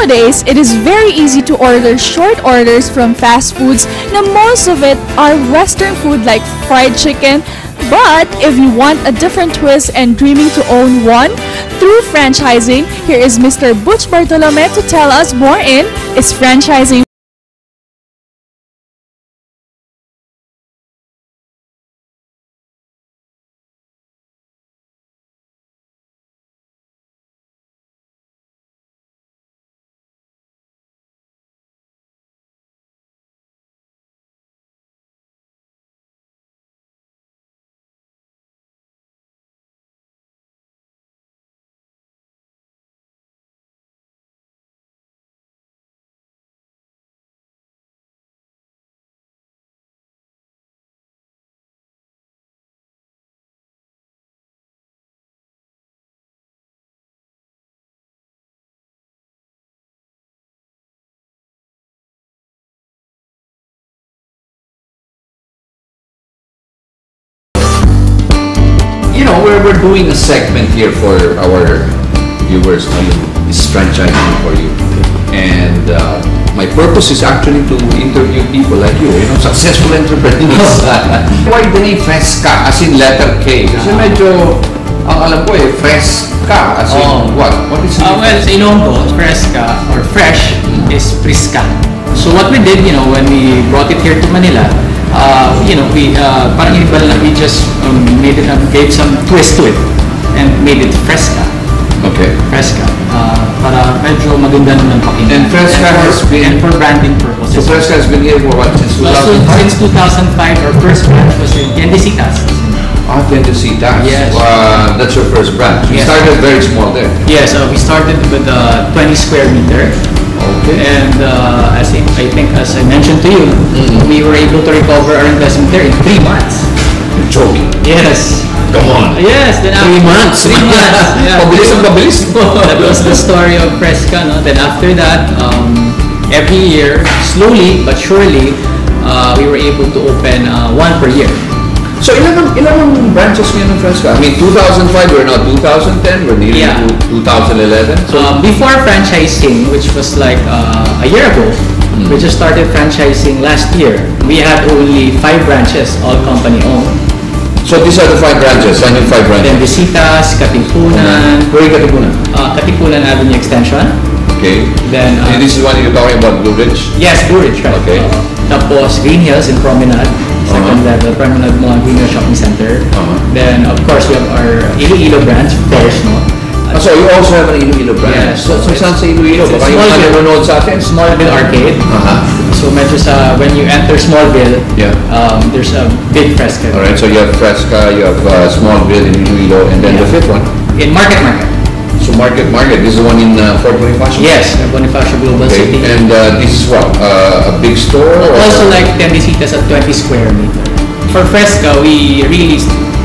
Nowadays, it is very easy to order short orders from fast foods na most of it are Western food like fried chicken. But if you want a different twist and dreaming to own one through franchising, here is Mr. Butch Bartolome to tell us more in Is Franchising. We're doing a segment here for our viewers to is franchising for you, and my purpose is actually to interview people like you, successful entrepreneurs. Why the name FRESKA, as in letter K? Kasi medyo, ang alam ko FRESKA, as in what? What is it? Well, sa Ilonggo, FRESKA or fresh is FRESKA. So what we did, when we brought it here to Manila, we parang we just made it, gave some twist to it and made it FRESKA. Okay. FRESKA. Para medyo maganda naman pakinggan. And FRESKA has been... And for branding purposes. So FRESKA has been here for what, since 2005? Since 2005, our first branch was in Gorriceta. Gorriceta. Yes. That's your first branch. You started very small there. Yes, we started with 20 square meter. Okay. And I think as I mentioned to you, we were able to recover our investment there in 3 months. You're joking. Yes. Come on. Yes. Then 3 months. 3 months. Yeah. Pabilis. That was the story of FRESKA. No? Then after that, every year, slowly but surely, we were able to open 1 per year. So ilang branches ngayon ng FRESKA? I mean, 2005, we're now 2010, we're nearly 2011. So before franchising, which was like a year ago, we just started franchising last year. We had only 5 branches, all company owned. So these are the 5 branches, I mean 5 branches. Then Visitas, Katipunan. Where is Katipunan? Katipunan Avenue Extension. Okay. Then and this is one you're talking about, Blue Ridge? Yes, Blue Ridge, right. Okay. Tapos Green Hills in Promenade. Second level, Promenade Mall, Green Hills Shopping Center. Then of course we have our Iloilo branch, of course, no? So you also have an Iloilo branch? Yes. So saan sa Iloilo? Baka yung nanonood sa atin? Smallville Arcade. So medyo when you enter Smallville, there's a big FRESKA. Alright, so you have FRESKA, you have Smallville in Iloilo, and then the 5th one? In Market. So Market, this is the one in Fort Bonifacio? Yes, Bonifacio Global City. And this is what? A big store? Also like 10 visitas at 20 square meter. For FRESKA, we really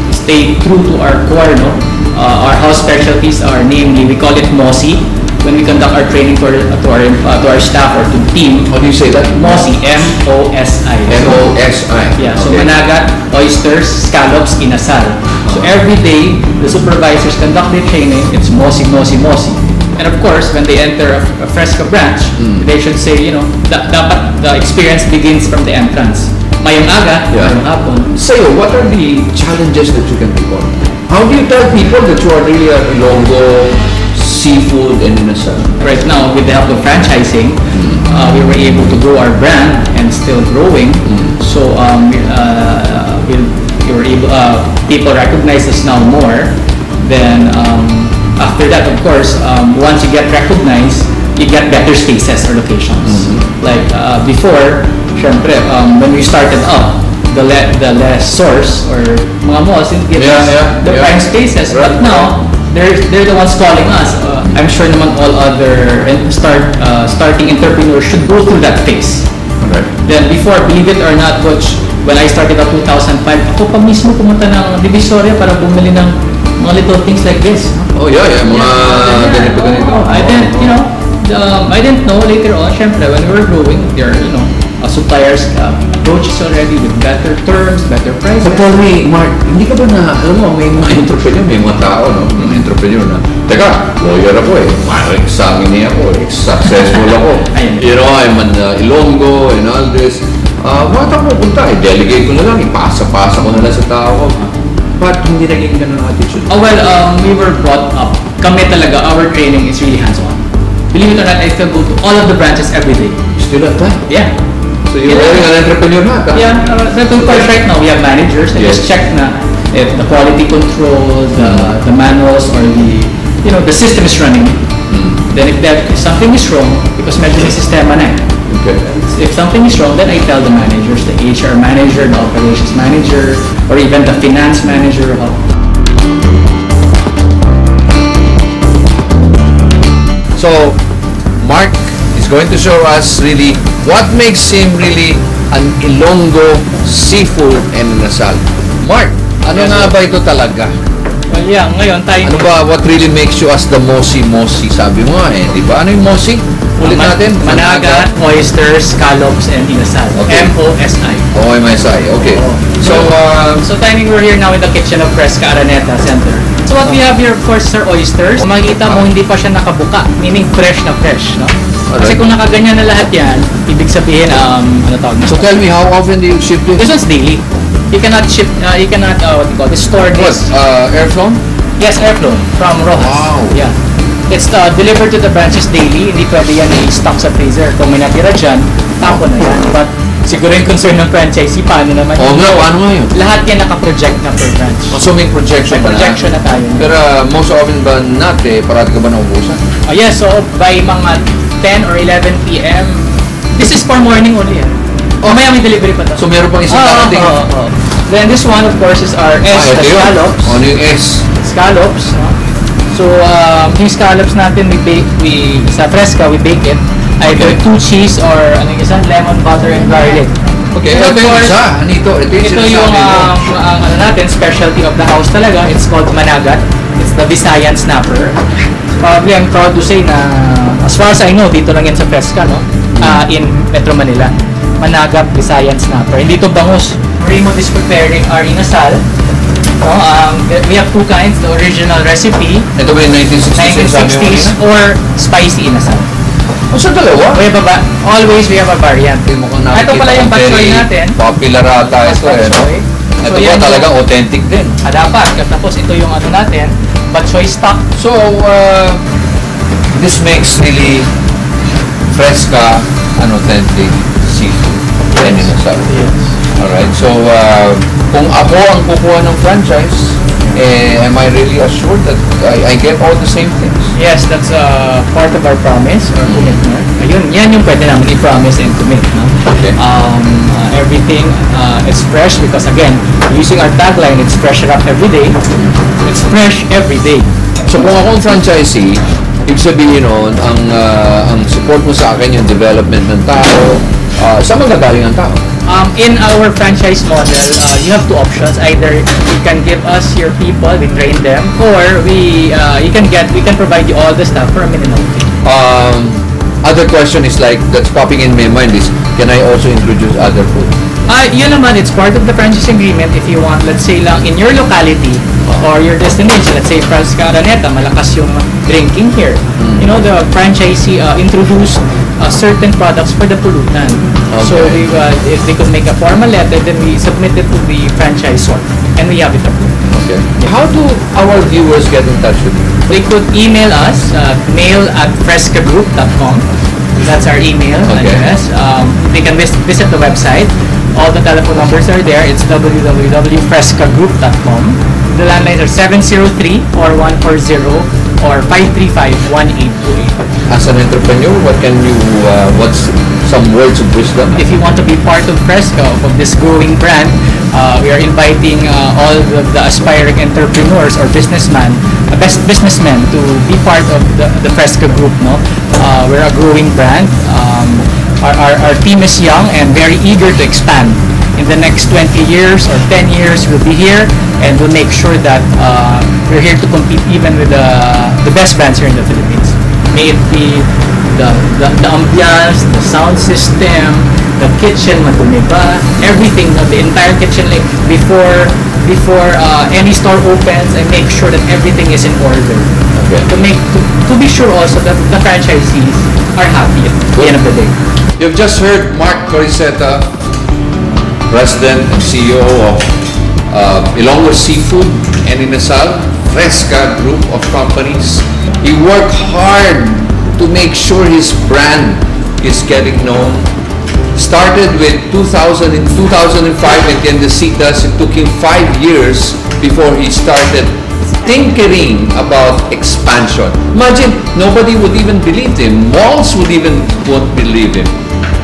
stay true to our core, no? Our house specialties are namely, we call it MOSI. When we conduct our training to our staff or to the team. How do you say that? MOSI, M-O-S-I. M-O-S-I. Yeah, so Managat, oysters, scallops, Inasal. So every day, the supervisors conduct their training, it's MOSI. And of course, when they enter a FRESKA branch, they should say, dapat the experience begins from the entrance. Mayong aga, mayong hapon. Sa'yo, what are the challenges that you can recall? How do you tell people that you are really a Ilonggo, seafood, and Inasal? Right now, with the help of franchising, we were able to grow our brand and still growing. So we were able, people recognize us now more. Then after that, of course, once you get recognized, you get better spaces or locations. Like before, syempre, when we started up, the less source or mga malls didn't give us the prime spaces. But now, they're the ones calling us. I'm sure naman all other starting entrepreneurs should go through that phase. Okay. Then before, believe it or not, Coach, when I started out 2005, ako pa mismo pumunta ng Divisoria para bumili ng mga little things like this. Oh yeah, mga ganito. I didn't know later on, syempre, when we were growing, there suppliers approaches already with better terms, better prices. But tell me, Mark, hindi ka ba alam mo, may mga entrepreneur, may mga tao, no? Mga entrepreneur na teka, lawyer ako eh. Examine niya ako eh. Successful ako. You know, I'm an Ilonggo and all this. Bakit ako pupunta? I-delegate ko na lang. Ipasa-pasa ko na lang sa tao ko. But hindi naging ganun ang attitude. Oh, well, we were brought up. Kami talaga, our training is really hands-on. Believe it or not, I still go to all of the branches every day. You still have time? Yeah. So you're wearing an entrepreneur hat, huh? Yeah, right now we have managers that just check na if the quality control, the manuals, or the system is running. Then if something is wrong, because medyo may sistema na eh. Okay. If something is wrong, then I tell the managers, the HR manager, the operations manager, or even the finance manager. So, Mark is going to show us really what makes him really an Ilonggo seafood and Inasal. Mark, ano Yes, nga sir. ba ito talaga? Well, yeah, ngayon tayo... Ano ba, what really makes you as the mosi-mosi? Sabi mo nga eh, di ba? Ano yung mosi? Ulit natin. Managat, oysters, scallops, and Inasal. Okay. M-O-S-I. OMSI, okay. So, So timing, we're here now in the kitchen of FRESKA Araneta Center. So what we have here, of course, are oysters. Kung makikita mo, hindi pa siya nakabuka, meaning fresh na fresh, no? Kasi Alright. kung nakaganyan na lahat yan, ibig sabihin, ano tawag na? so tell me, how often do you ship This this? one's daily. You cannot ship, what do you call this, store What? this. Airflown? Yes, airflow from Rojas. Wow. Yeah. It's delivered to the branches daily. Hindi pwede yan i-stock sa freezer. Kung may natira dyan, tapo na yan. But siguro yung concern ng franchisee, paano naman Oo nga, paano nga yun? Lahat yan naka-project na per branch. So may projection May pa projection na tayo. Pero most often ba natin, parati ka ba naubusan? Yes, so by mga 10 or 11 p.m., this is for morning only. Mamaya may delivery pa to. So meron pang isang darating? Then this one, of course, is our S, ito the yun. scallops. Ano yung S? Scallops. No? So, yung scallops natin, sa FRESKA, we bake it. Either Okay. 2 cheese or lemon, butter, and garlic. Okay, And ito of yung course, isa. Ano ito? Ito yung ito yung natin, specialty of the house talaga. It's called managat. It's the Visayan snapper. Probably I'm proud to say na, as far as I know, dito lang yan sa FRESKA, no? In Metro Manila. Managat, Visayan snapper. Hindi to bangus. Raymond is preparing our inasal. No, we have 2 kinds, the original recipe, Ito ba yung 1960s? 1960s, or spicy inasal. O sa dalawa? We have always we have a variant. Ito mo kung Ito pala yung bok choy natin. Popular ata ito eh. No? Choy. Ito So, ba yan talagang yung- authentic din? Dapat. Tapos ito yung natin, bok choy stock. So, this makes really FRESKA an authentic seafood and Inasal. Alright, so kung ako ang kukuha ng franchise, am I really assured that I get all the same things? Yes, that's part of our promise or commitment. Ayun, yan yung pwede namin i-promise and commit. No? Okay. Everything is fresh because again, using our tagline, it's fresh up every day. It's fresh every day. So kung ako ang franchisee, ibig sabihin nun, ang support mo sa akin yung development ng tao, saan magagaling ang tao? In our franchise model, you have 2 options. Either you can give us your people, we train them, or we can provide you all the stuff for a minimum fee. Other question is like, that's popping in my mind is, can I also introduce other food? Yun naman, it's part of the franchise agreement if you want, let's say lang, in your locality or your destination, let's say FRESKA Araneta, malakas yung drinking here. You know, the franchisee introduced certain products for the pollutant. So if they could make a formal letter, then we submit it to the franchisor and we have it approved. Okay. How do our viewers get in touch with you? They could email us mail@freskagroup.com. That's our email address. They can visit the website. All the telephone numbers are there. It's www.freskagroup.com. The landlines are 703-4140 or 535-1828. As an entrepreneur, what's some words of wisdom? If you want to be part of FRESKA, of this growing brand, we are inviting all the aspiring entrepreneurs or businessmen to be part of the FRESKA group. No, we're a growing brand. Our team is young and very eager to expand. In the next 20 years or 10 years, we'll be here and we'll make sure that we're here to compete even with the best brands here in the Philippines. May it be the ambiance, the sound system, the kitchen, madumi ba, everything, the entire kitchen, like before any store opens, I make sure that everything is in order. Okay. To be sure also that the franchisees are happy at the end of the day. You've just heard Mark Gorriceta, President and CEO of Ilonggo Seafood and Inasal, FRESKA group of companies. He worked hard to make sure his brand is getting known. Started with 2005 in Tiendecitas. It took him 5 years before he started tinkering about expansion. Imagine, nobody would even believe him. Malls won't believe him.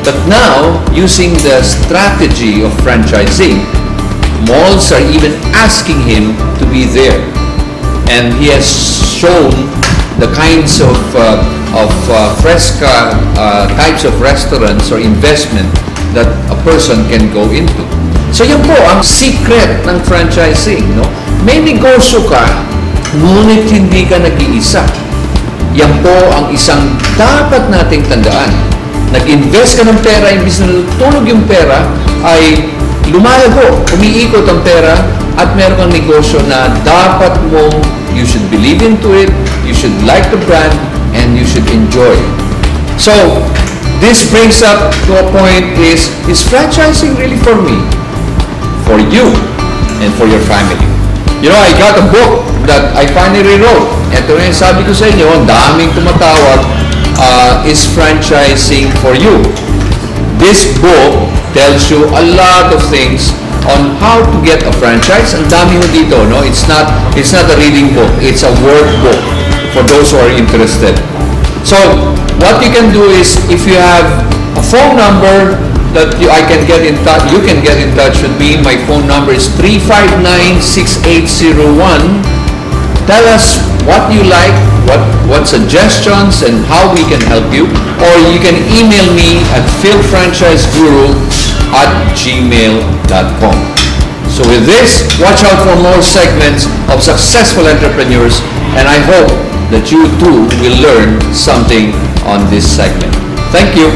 But now, using the strategy of franchising, malls are even asking him to be there. And he has shown the kinds of FRESKA types of restaurants or investment that a person can go into. So yun po ang secret ng franchising. No? May negosyo ka, ngunit hindi ka nag-iisa. Yan po ang isang dapat nating tandaan. Nag-invest ka ng pera, imbis na tulog yung pera, ay lumalago, umiikot ang pera, at meron kang negosyo na dapat mong, you should believe into it, you should like the brand, and you should enjoy. So, this brings up to a point is franchising really for me? For you, and for your family. You know, I got a book that I finally wrote. Ito yung sabi ko sa inyo, ang daming tumatawag, is franchising for you. This book tells you a lot of things on how to get a franchise. Ang dami mo dito, no? It's not a reading book. It's a workbook for those who are interested. So, what you can do is, if you have a phone number that I can get in touch, you can get in touch with me. My phone number is 359-6801. Tell us what you like, what suggestions, and how we can help you. Or you can email me at philfranchiseguru@gmail.com. So with this, watch out for more segments of successful entrepreneurs, and I hope that you too will learn something on this segment. Thank you.